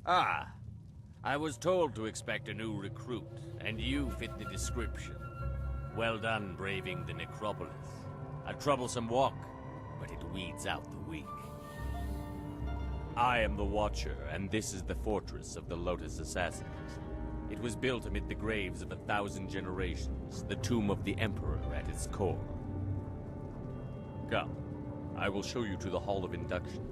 Ah, I was told to expect a new recruit, and you fit the description. Well done braving the necropolis. A troublesome walk, but it weeds out the weak. I am the Watcher, and this is the fortress of the Lotus Assassins. It was built amid the graves of 1,000 generations, the tomb of the Emperor at its core. Come, I will show you to the Hall of Induction.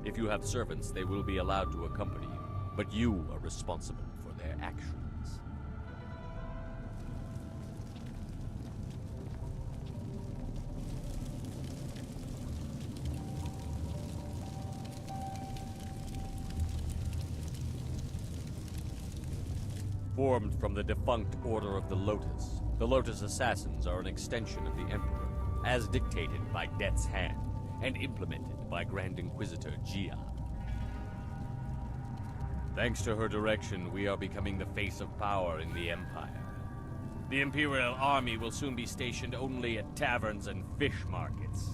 If you have servants, they will be allowed to accompany you, but you are responsible for their actions. Formed from the defunct Order of the Lotus Assassins are an extension of the Emperor, as dictated by Death's Hand, and implemented by Grand Inquisitor Jade. Thanks to her direction, we are becoming the face of power in the Empire. The Imperial Army will soon be stationed only at taverns and fish markets.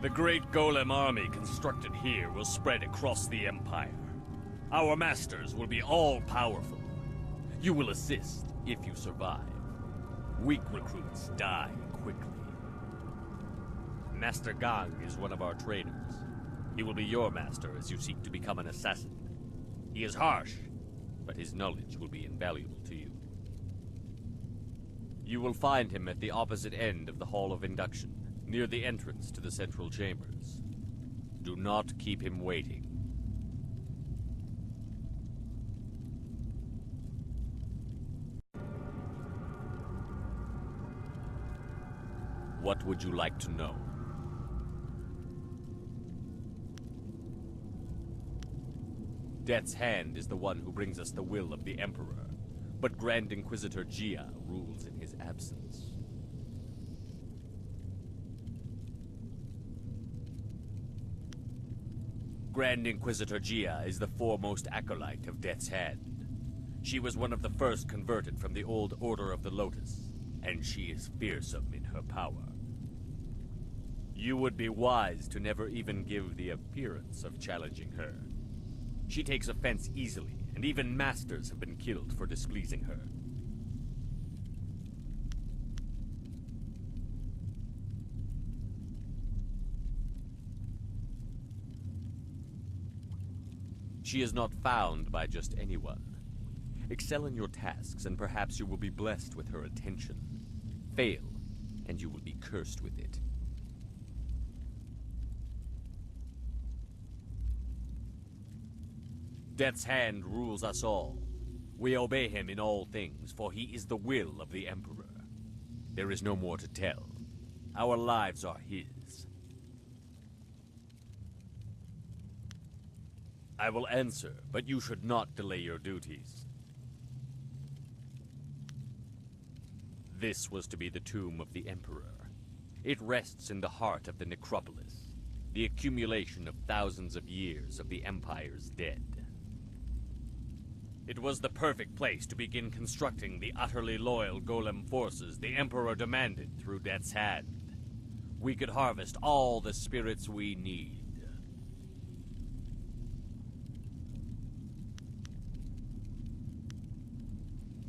The great Golem army constructed here will spread across the Empire. Our masters will be all-powerful. You will assist if you survive. Weak recruits die quickly. Master Gang is one of our trainers. He will be your master as you seek to become an assassin. He is harsh, but his knowledge will be invaluable to you. You will find him at the opposite end of the Hall of Induction, near the entrance to the central chambers. Do not keep him waiting. What would you like to know? Death's Hand is the one who brings us the will of the Emperor, but Grand Inquisitor Jade rules in his absence. Grand Inquisitor Jade is the foremost acolyte of Death's Hand. She was one of the first converted from the old Order of the Lotus, and she is fearsome in her power. You would be wise to never even give the appearance of challenging her. She takes offense easily, and even masters have been killed for displeasing her. She is not found by just anyone. Excel in your tasks, and perhaps you will be blessed with her attention. Fail, and you will be cursed with it. Death's Hand rules us all. We obey him in all things, for he is the will of the Emperor. There is no more to tell. Our lives are his. I will answer, but you should not delay your duties. This was to be the tomb of the Emperor. It rests in the heart of the necropolis, the accumulation of thousands of years of the Empire's dead. It was the perfect place to begin constructing the utterly loyal Golem forces the Emperor demanded through Death's Hand. We could harvest all the spirits we need.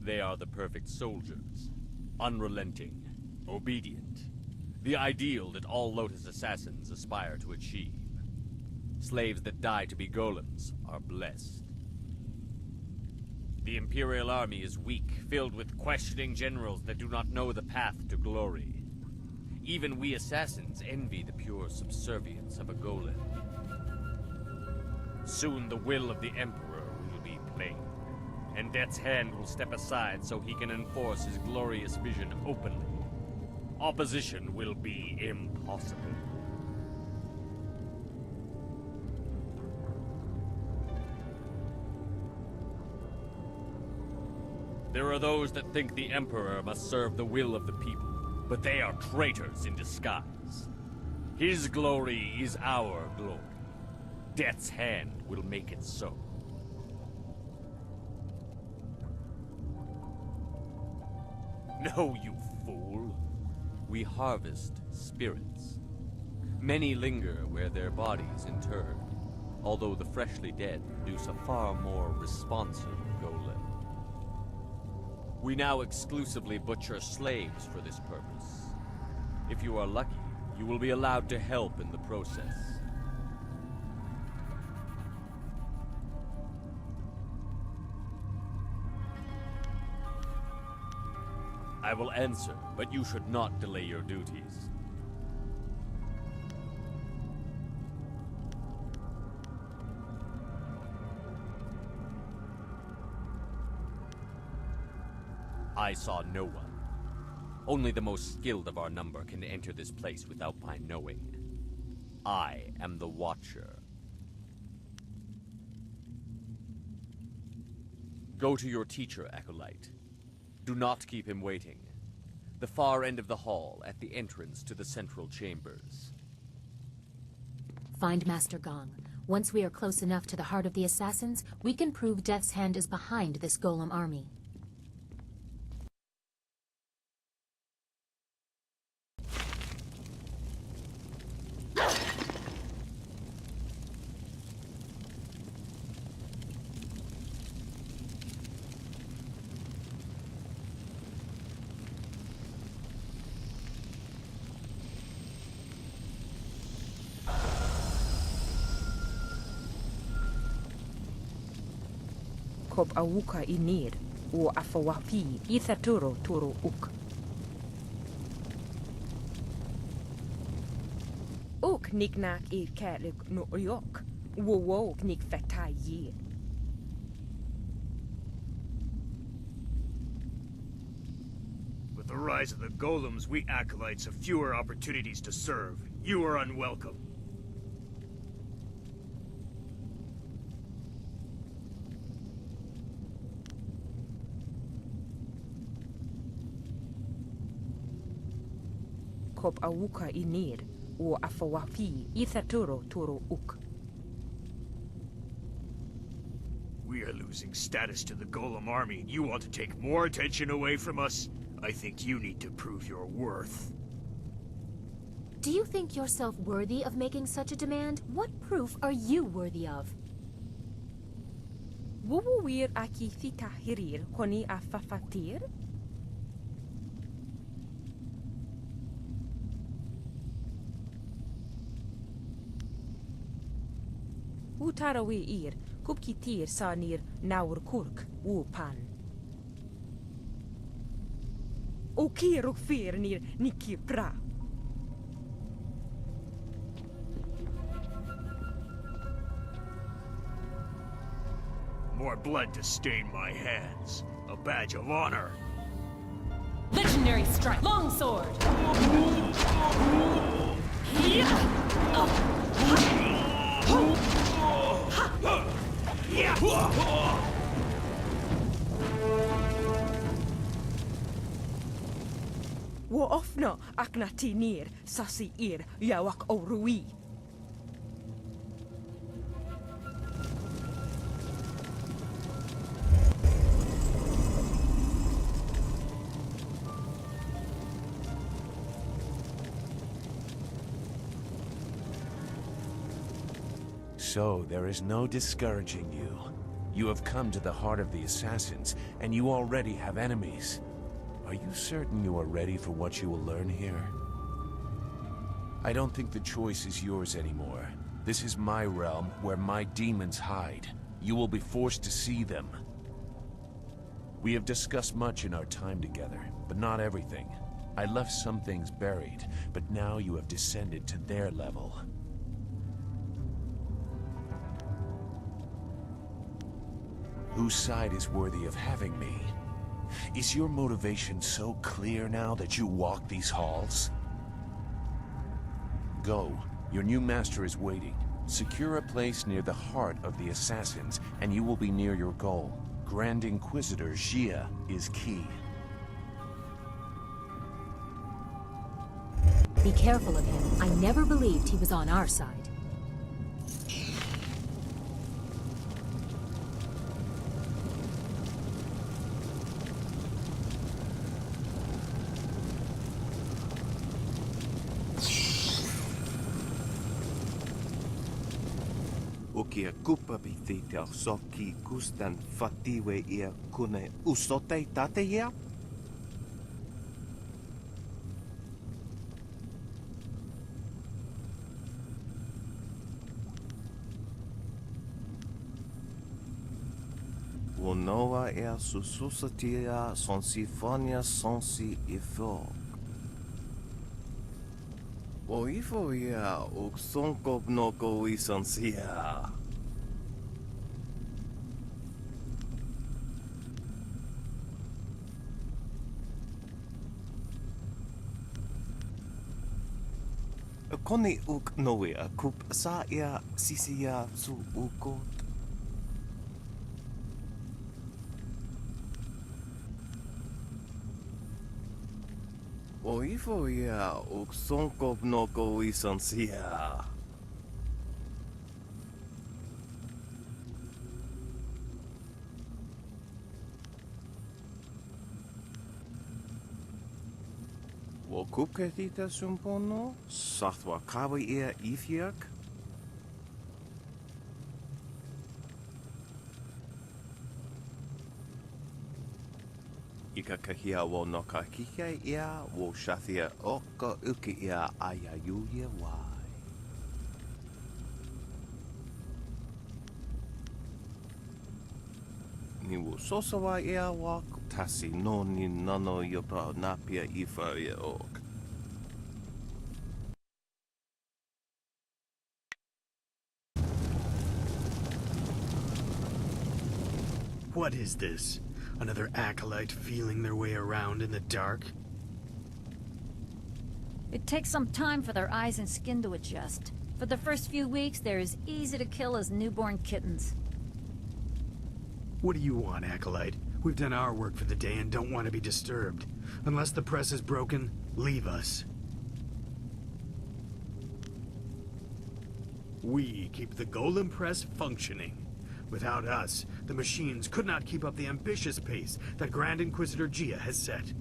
They are the perfect soldiers. Unrelenting, obedient. The ideal that all Lotus Assassins aspire to achieve. Slaves that die to be golems are blessed. The Imperial Army is weak, filled with questioning generals that do not know the path to glory. Even we assassins envy the pure subservience of a golem. Soon the will of the Emperor will be plain, and Death's Hand will step aside so he can enforce his glorious vision openly. Opposition will be impossible. There are those that think the Emperor must serve the will of the people, but they are traitors in disguise. His glory is our glory. Death's Hand will make it so. No, you fool. We harvest spirits. Many linger where their bodies interred. although the freshly dead produce a far more responsive golem. We now exclusively butcher slaves for this purpose. If you are lucky, you will be allowed to help in the process. I will answer, but you should not delay your duties. I saw no one. Only the most skilled of our number can enter this place without my knowing. I am the Watcher. Go to your teacher, Acolyte. Do not keep him waiting. The far end of the hall, at the entrance to the central chambers. Find Master Gong. Once we are close enough to the heart of the assassins, we can prove Death's Hand is behind this golem army. Kob awuka inir, o afawapi ithaturo turo uk. Uk niknak I kärlek no yok, wo knik fetai ye. With the rise of the golems, we acolytes have fewer opportunities to serve. You are unwelcome. Kob awuka inir, o afawapi ithaturo turo uk. We are losing status to the golem army, and you want to take more attention away from us? I think you need to prove your worth. Do you think yourself worthy of making such a demand? What proof are you worthy of? Wuwir aki thita hirir koni afafatir? Utarawi ir, kubkitir sanir naur kurk, pan. O kiruk fir nir niki pra. More blood to stain my hands. A badge of honor. Legendary strike. Longsword. Wo ofno aknati nir sasi ir yawak orui. So, there is no discouraging you. You have come to the heart of the assassins, and you already have enemies. Are you certain you are ready for what you will learn here? I don't think the choice is yours anymore. This is my realm, where my demons hide. You will be forced to see them. We have discussed much in our time together, but not everything. I left some things buried, but now you have descended to their level. Whose side is worthy of having me? Is your motivation so clear now that you walk these halls? Go. Your new master is waiting. Secure a place near the heart of the assassins, and you will be near your goal. Grand Inquisitor Jia is key. Be careful of him. I never believed he was on our side. kia kupa biti te soki kustan fatiwe ia kune usote tate ia? Wonoa ea sususatia sonsifonia sonsi ifo. O ifo ia uksonko noko isonsia. Koni uk noea kup sa ia sisia su ukot. O ifo ia uksonko noko isonsia. Wo kupketita sumpono? Sathwa kawi ia ifiak? Ika kahia wo no ka kike ia wo shathia oka uki ia ayayuya wai. Ni wo sosawa ia wa tasi no ni nano yopa napia ifa ia ok. What is this? Another acolyte feeling their way around in the dark? It takes some time for their eyes and skin to adjust. For the first few weeks, they're as easy to kill as newborn kittens. What do you want, acolyte? We've done our work for the day and don't want to be disturbed. Unless the press is broken, leave us. We keep the Golem press functioning. Without us, the machines could not keep up the ambitious pace that Grand Inquisitor Gia has set.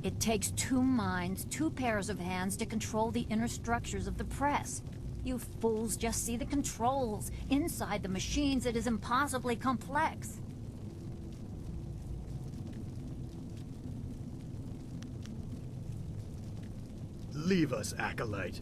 It takes 2 minds, 2 pairs of hands to control the inner structures of the press. You fools just see the controls. Inside the machines, it is impossibly complex. Leave us, acolyte.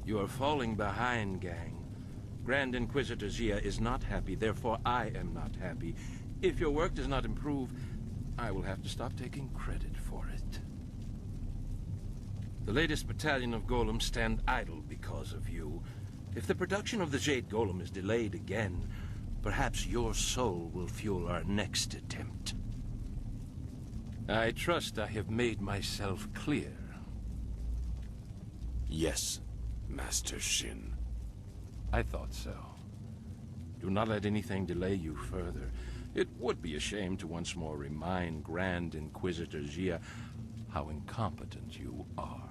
You are falling behind, gang. Grand Inquisitor Gia is not happy, therefore I am not happy. If your work does not improve, I will have to stop taking credit for it. The latest battalion of golems stand idle because of you. If the production of the Jade golem is delayed again, perhaps your soul will fuel our next attempt. I trust I have made myself clear. Yes, Master Shin. I thought so. Do not let anything delay you further. It would be a shame to once more remind Grand Inquisitor Gia how incompetent you are.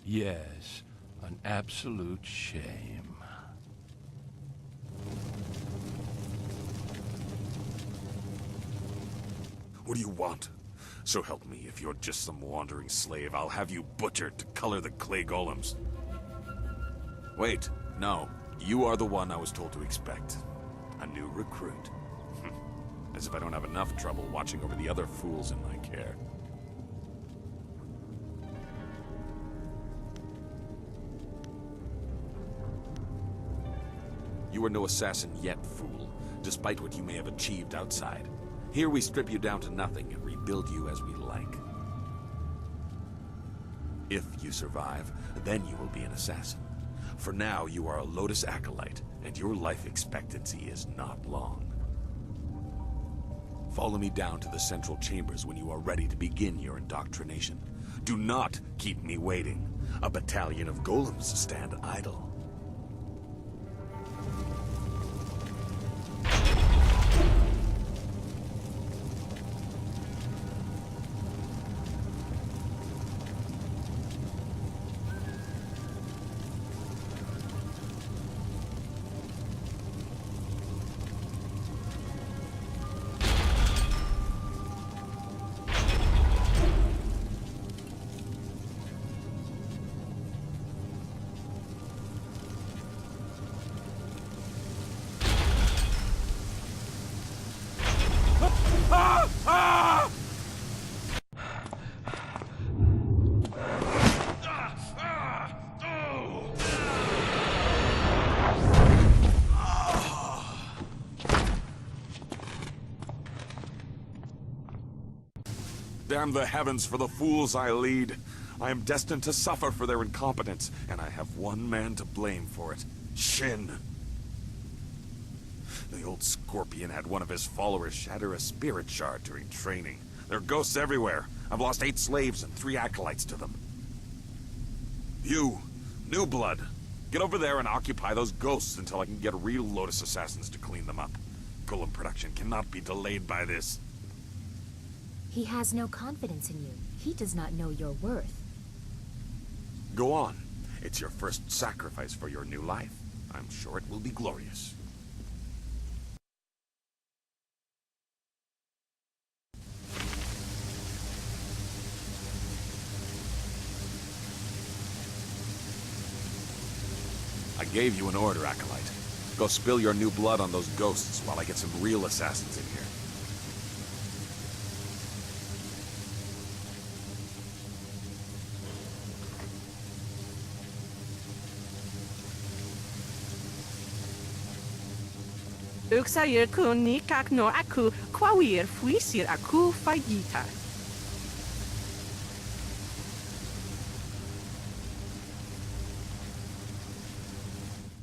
Yes, an absolute shame. What do you want? So help me, if you're just some wandering slave, I'll have you butchered to color the clay golems. Wait, no. You are the one I was told to expect. A new recruit. As if I don't have enough trouble watching over the other fools in my care. You are no assassin yet, fool, despite what you may have achieved outside. Here we strip you down to nothing and rebuild you as we like. If you survive, then you will be an assassin. For now, you are a Lotus Acolyte, and your life expectancy is not long. Follow me down to the central chambers when you are ready to begin your indoctrination. Do not keep me waiting. A battalion of golems stand idle. command the heavens for the fools I lead. I am destined to suffer for their incompetence, and I have one man to blame for it. Shin. The old Scorpion had one of his followers shatter a spirit shard during training. There are ghosts everywhere. I've lost 8 slaves and 3 acolytes to them. You, New Blood, get over there and occupy those ghosts until I can get real Lotus assassins to clean them up. Golem production cannot be delayed by this. He has no confidence in you. He does not know your worth. Go on. It's your first sacrifice for your new life. I'm sure it will be glorious. I gave you an order, Acolyte. Go spill your new blood on those ghosts while I get some real assassins in here. Uksair kun ni kak no aku kwawir fuisir aku fayita.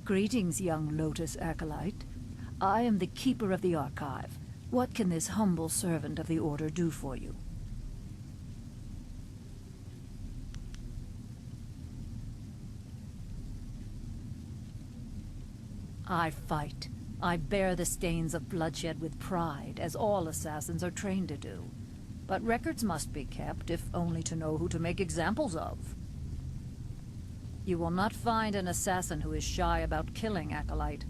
Greetings, young Lotus Acolyte. I am the Keeper of the Archive. What can this humble servant of the Order do for you? I fight. I bear the stains of bloodshed with pride, as all assassins are trained to do. But records must be kept, if only to know who to make examples of. You will not find an assassin who is shy about killing, Acolyte.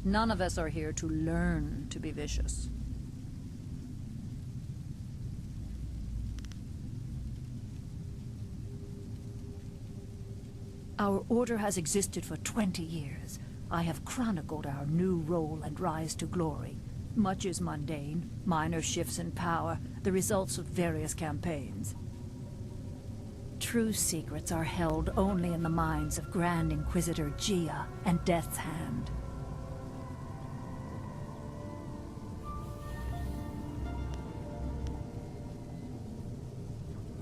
None of us are here to learn to be vicious. Our order has existed for 20 years. I have chronicled our new role and rise to glory. Much is mundane, minor shifts in power, the results of various campaigns. True secrets are held only in the minds of Grand Inquisitor Gia and Death's Hand.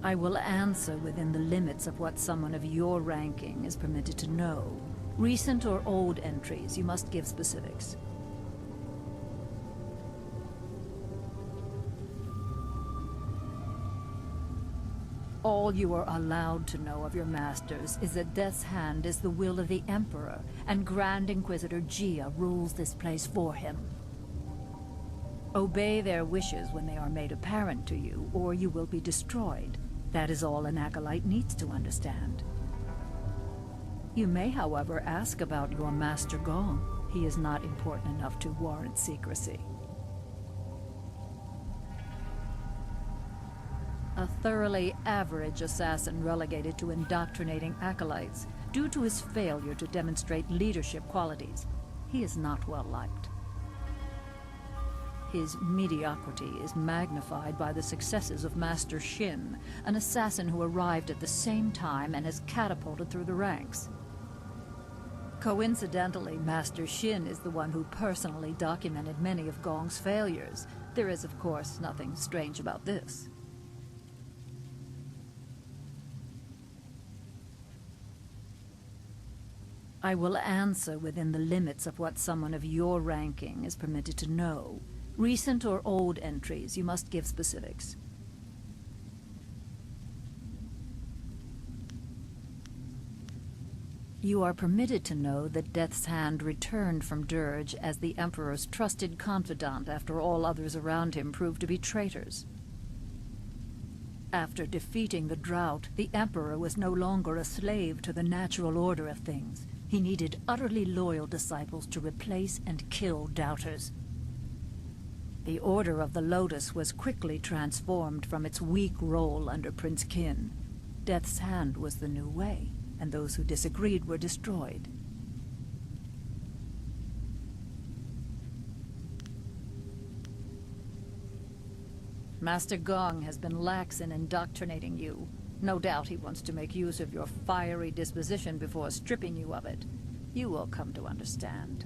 I will answer within the limits of what someone of your ranking is permitted to know. Recent or old entries, you must give specifics. All you are allowed to know of your masters is that Death's Hand is the will of the Emperor, and Grand Inquisitor Gia rules this place for him. Obey their wishes when they are made apparent to you, or you will be destroyed. That is all an acolyte needs to understand. You may, however, ask about your Master Gong. He is not important enough to warrant secrecy. A thoroughly average assassin relegated to indoctrinating acolytes due to his failure to demonstrate leadership qualities. He is not well liked. His mediocrity is magnified by the successes of Master Shin, an assassin who arrived at the same time and has catapulted through the ranks. Coincidentally, Master Shin is the one who personally documented many of Gong's failures. There is, of course, nothing strange about this. I will answer within the limits of what someone of your ranking is permitted to know. Recent or old entries, you must give specifics. You are permitted to know that Death's Hand returned from Dirge as the Emperor's trusted confidant after all others around him proved to be traitors. After defeating the drought, the Emperor was no longer a slave to the natural order of things. He needed utterly loyal disciples to replace and kill doubters. The Order of the Lotus was quickly transformed from its weak role under Prince Qin. Death's Hand was the new way, and those who disagreed were destroyed. Master Gong has been lax in indoctrinating you. No doubt he wants to make use of your fiery disposition before stripping you of it. You will come to understand.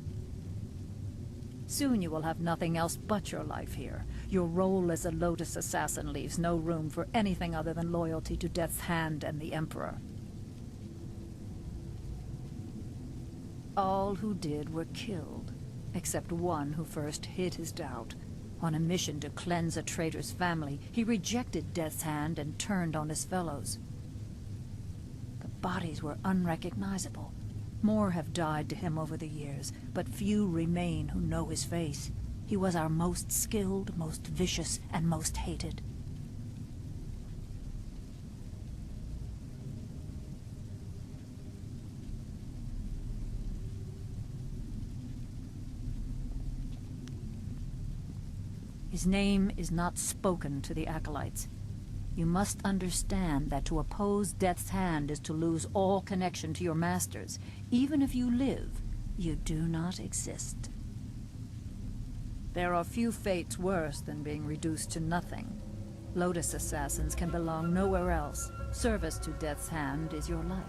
Soon you will have nothing else but your life here. Your role as a Lotus assassin leaves no room for anything other than loyalty to Death's Hand and the Emperor. All who did were killed, except one who first hid his doubt. On a mission to cleanse a traitor's family, he rejected Death's Hand and turned on his fellows. The bodies were unrecognizable. More have died to him over the years, but few remain who know his face. He was our most skilled, most vicious, and most hated. His name is not spoken to the Acolytes. You must understand that to oppose Death's Hand is to lose all connection to your masters. Even if you live, you do not exist. There are few fates worse than being reduced to nothing. Lotus assassins can belong nowhere else. Service to Death's Hand is your life.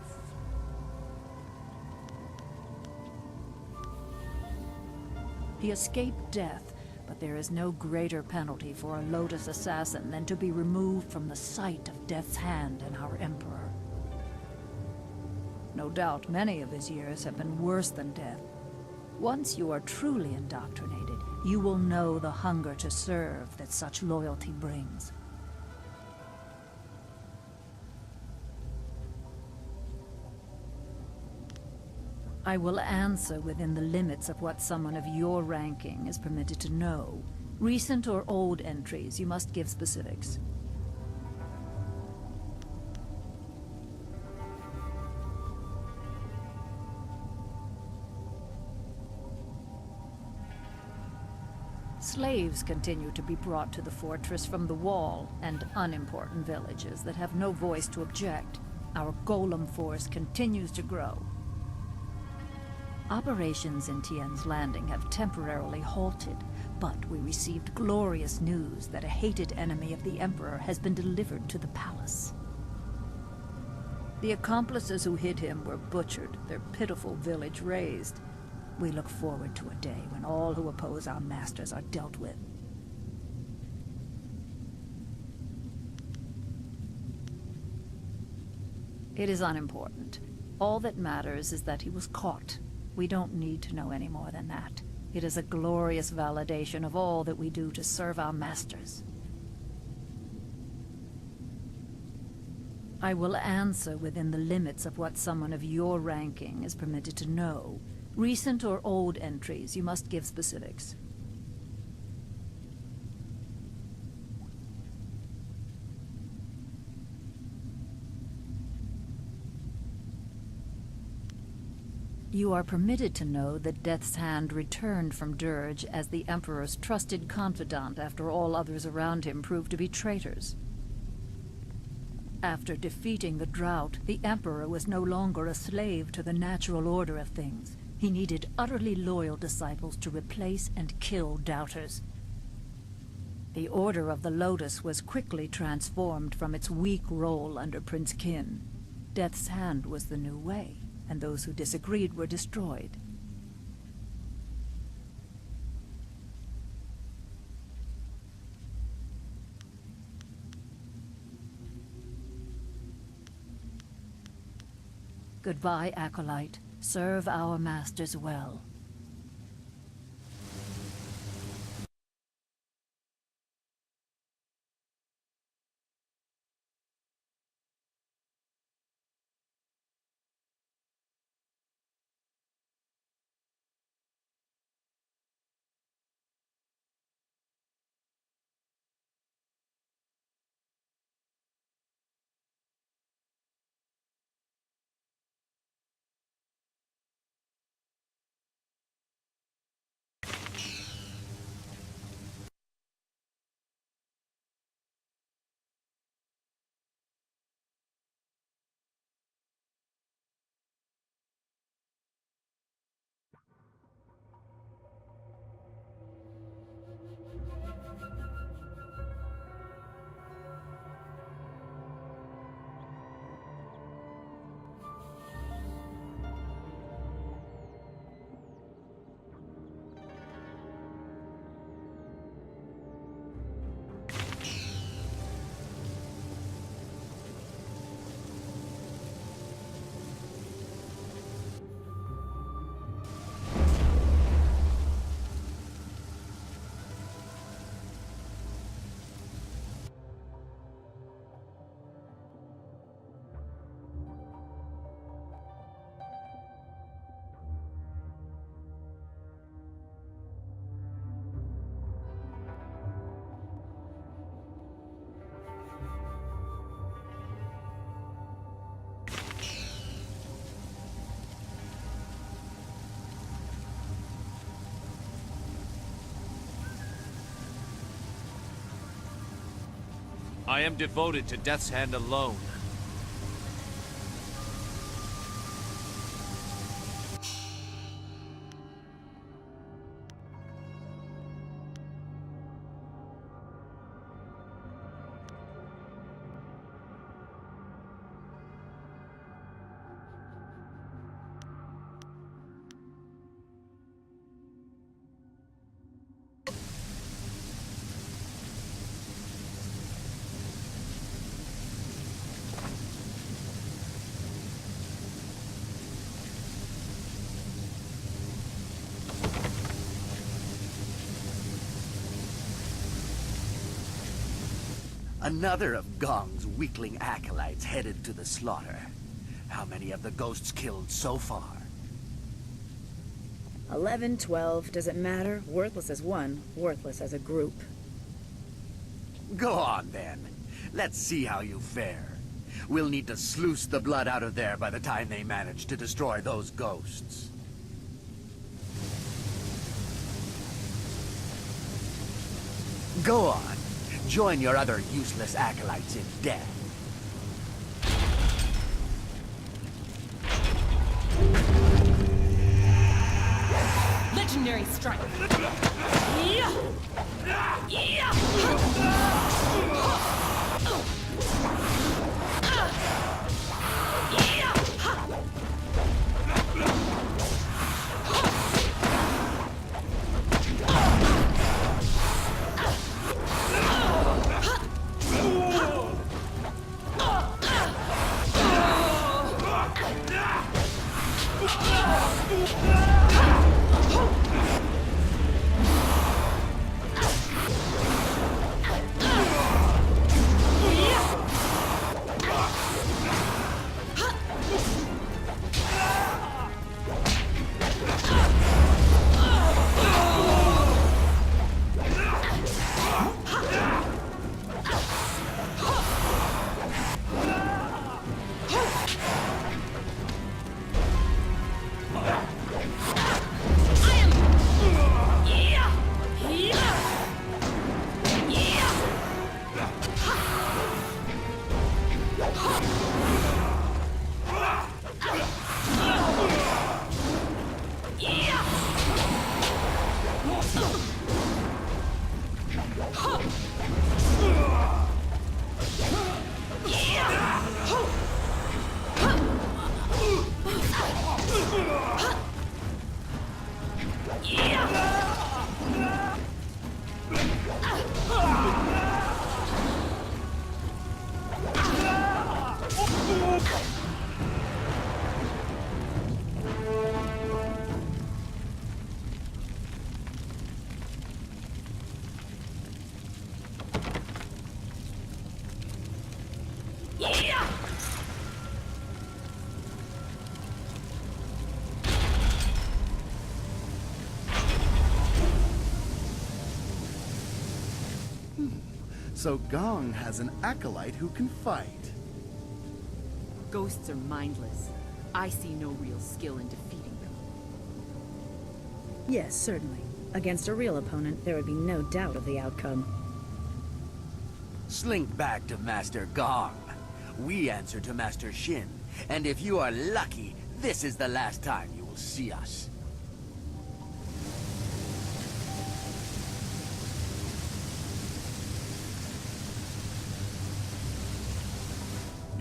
He escaped death, but there is no greater penalty for a Lotus assassin than to be removed from the sight of Death's Hand and our Emperor. No doubt many of his years have been worse than death. Once you are truly indoctrinated, you will know the hunger to serve that such loyalty brings. I will answer within the limits of what someone of your ranking is permitted to know. Recent or old entries, you must give specifics. Slaves continue to be brought to the fortress from the wall and unimportant villages that have no voice to object. Our golem force continues to grow. Operations in Tien's Landing have temporarily halted, but we received glorious news that a hated enemy of the Emperor has been delivered to the palace. The accomplices who hid him were butchered, their pitiful village razed. We look forward to a day when all who oppose our masters are dealt with. It is unimportant. All that matters is that he was caught. We don't need to know any more than that. It is a glorious validation of all that we do to serve our masters. I will answer within the limits of what someone of your ranking is permitted to know. Recent or old entries, you must give specifics. You are permitted to know that Death's Hand returned from Dirge as the Emperor's trusted confidant after all others around him proved to be traitors. After defeating the Drought, the Emperor was no longer a slave to the natural order of things. He needed utterly loyal disciples to replace and kill doubters. The Order of the Lotus was quickly transformed from its weak role under Prince Qin. Death's Hand was the new way, and those who disagreed were destroyed. Goodbye, Acolyte. Serve our masters well. I am devoted to Death's Hand alone. Another of Gong's weakling acolytes headed to the slaughter. How many of the ghosts killed so far? 11, 12, does it matter? Worthless as one, worthless as a group. Go on, then. Let's see how you fare. We'll need to sluice the blood out of there by the time they manage to destroy those ghosts. Go on. Join your other useless acolytes in death. Legendary strike. Yeah. Yeah. So Gong has an acolyte who can fight. Ghosts are mindless. I see no real skill in defeating them. Yes, certainly. Against a real opponent, there would be no doubt of the outcome. Slink back to Master Gong. We answer to Master Shin, and if you are lucky, this is the last time you will see us.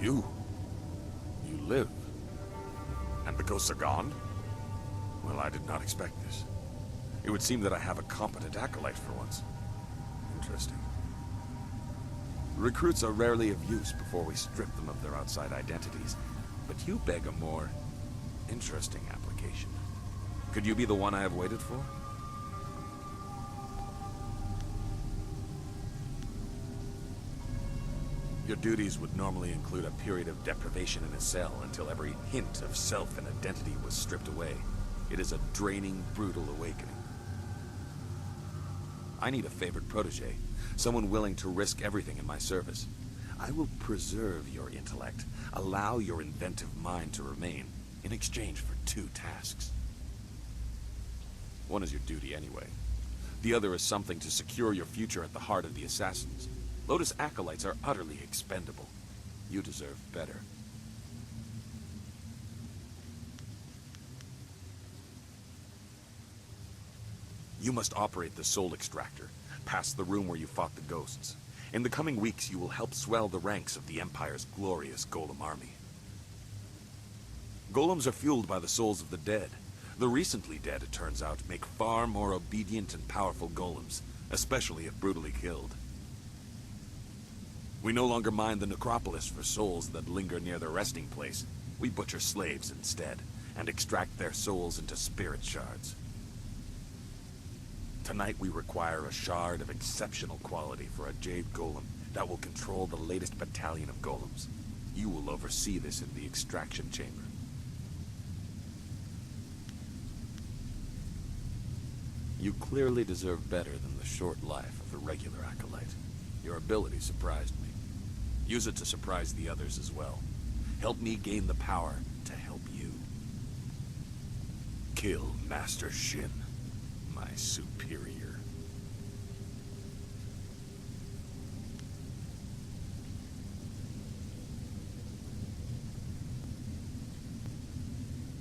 You live. And the ghosts are gone? Well, I did not expect this. It would seem that I have a competent acolyte for once. Interesting. Recruits are rarely of use before we strip them of their outside identities, but you beg a more interesting application. Could you be the one I have waited for? Your duties would normally include a period of deprivation in a cell until every hint of self and identity was stripped away. It is a draining, brutal awakening. I need a favored protege, someone willing to risk everything in my service. I will preserve your intellect, allow your inventive mind to remain, in exchange for 2 tasks. One is your duty anyway. The other is something to secure your future at the heart of the Assassins. Lotus acolytes are utterly expendable. You deserve better. You must operate the soul extractor, past the room where you fought the ghosts. In the coming weeks, you will help swell the ranks of the Empire's glorious Golem army. Golems are fueled by the souls of the dead. The recently dead, it turns out, make far more obedient and powerful golems, especially if brutally killed. We no longer mind the necropolis for souls that linger near their resting place. We butcher slaves instead, and extract their souls into spirit shards. Tonight we require a shard of exceptional quality for a Jade Golem that will control the latest battalion of golems. You will oversee this in the extraction chamber. You clearly deserve better than the short life of the regular acolyte. Your ability surprised me. Use it to surprise the others as well. Help me gain the power to help you. Kill Master Shin, my superior.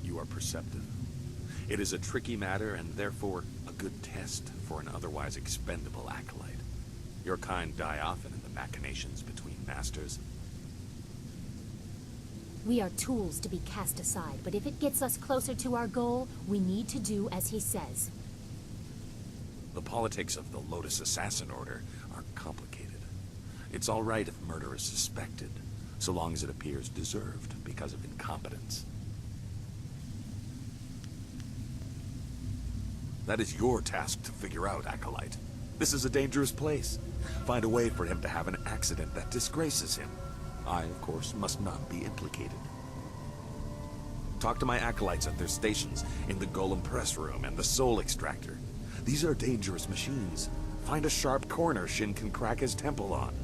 You are perceptive. It is a tricky matter and therefore a good test for an otherwise expendable acolyte. Your kind die often in the machinations between masters. We are tools to be cast aside, but if it gets us closer to our goal, we need to do as he says. The politics of the Lotus Assassin Order are complicated. It's all right if murder is suspected, so long as it appears deserved because of incompetence. That is your task to figure out, Acolyte. This is a dangerous place. Find a way for him to have an accident that disgraces him. I, of course, must not be implicated. Talk to my acolytes at their stations in the Golem Press Room and the Soul Extractor. These are dangerous machines. Find a sharp corner Shin can crack his temple on.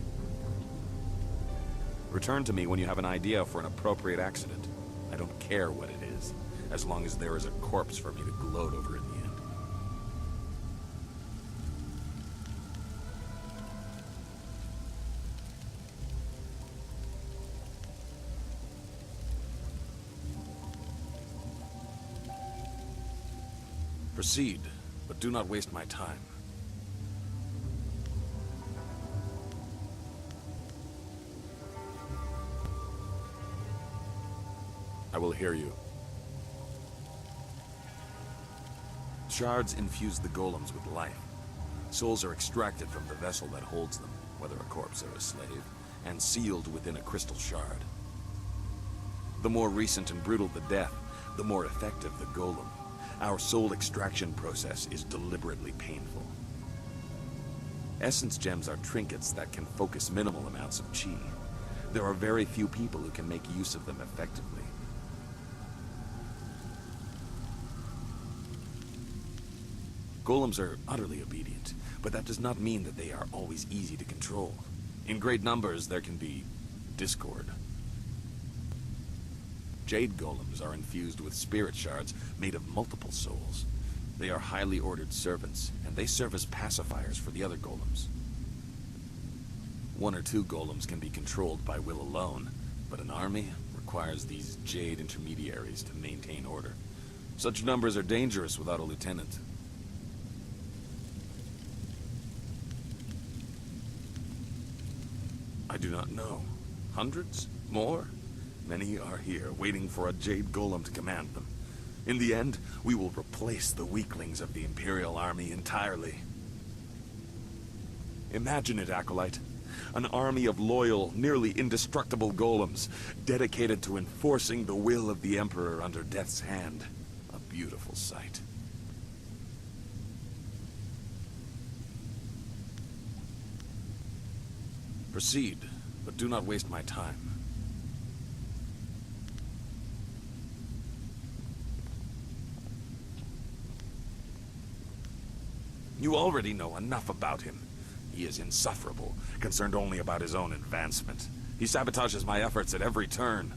Return to me when you have an idea for an appropriate accident. I don't care what it is, as long as there is a corpse for me to gloat over in the end. Proceed, but do not waste my time. I will hear you. Shards infuse the golems with life. Souls are extracted from the vessel that holds them, whether a corpse or a slave, and sealed within a crystal shard. The more recent and brutal the death, the more effective the golem. Our soul extraction process is deliberately painful. Essence gems are trinkets that can focus minimal amounts of chi. There are very few people who can make use of them effectively. Golems are utterly obedient, but that does not mean that they are always easy to control. In great numbers, there can be discord. Jade golems are infused with spirit shards made of multiple souls. They are highly ordered servants, and they serve as pacifiers for the other golems. One or two golems can be controlled by will alone, but an army requires these Jade intermediaries to maintain order. Such numbers are dangerous without a lieutenant. I do not know. Hundreds? More? Many are here, waiting for a Jade Golem to command them. In the end, we will replace the weaklings of the Imperial Army entirely. Imagine it, Acolyte. An army of loyal, nearly indestructible golems, dedicated to enforcing the will of the Emperor under Death's hand. A beautiful sight. Proceed, but do not waste my time. You already know enough about him. He is insufferable, concerned only about his own advancement. He sabotages my efforts at every turn.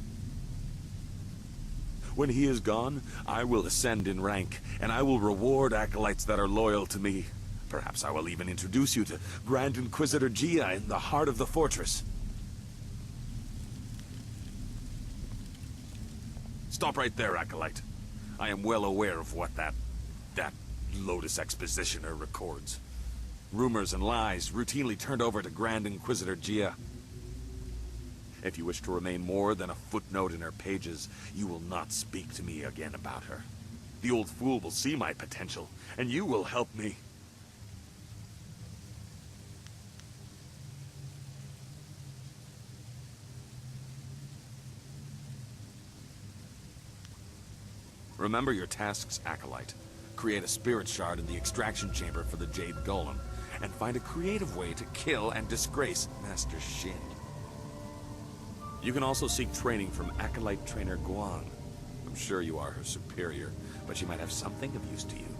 When he is gone, I will ascend in rank, and I will reward acolytes that are loyal to me. Perhaps I will even introduce you to Grand Inquisitor Gia in the heart of the fortress. Stop right there, Acolyte. I am well aware of what that Lotus Expositioner records. Rumors and lies routinely turned over to Grand Inquisitor Gia. If you wish to remain more than a footnote in her pages, you will not speak to me again about her. The old fool will see my potential, and you will help me. Remember your tasks, Acolyte. Create a spirit shard in the extraction chamber for the Jade Golem, and find a creative way to kill and disgrace Master Shin. You can also seek training from Acolyte Trainer Guan. I'm sure you are her superior, but she might have something of use to you.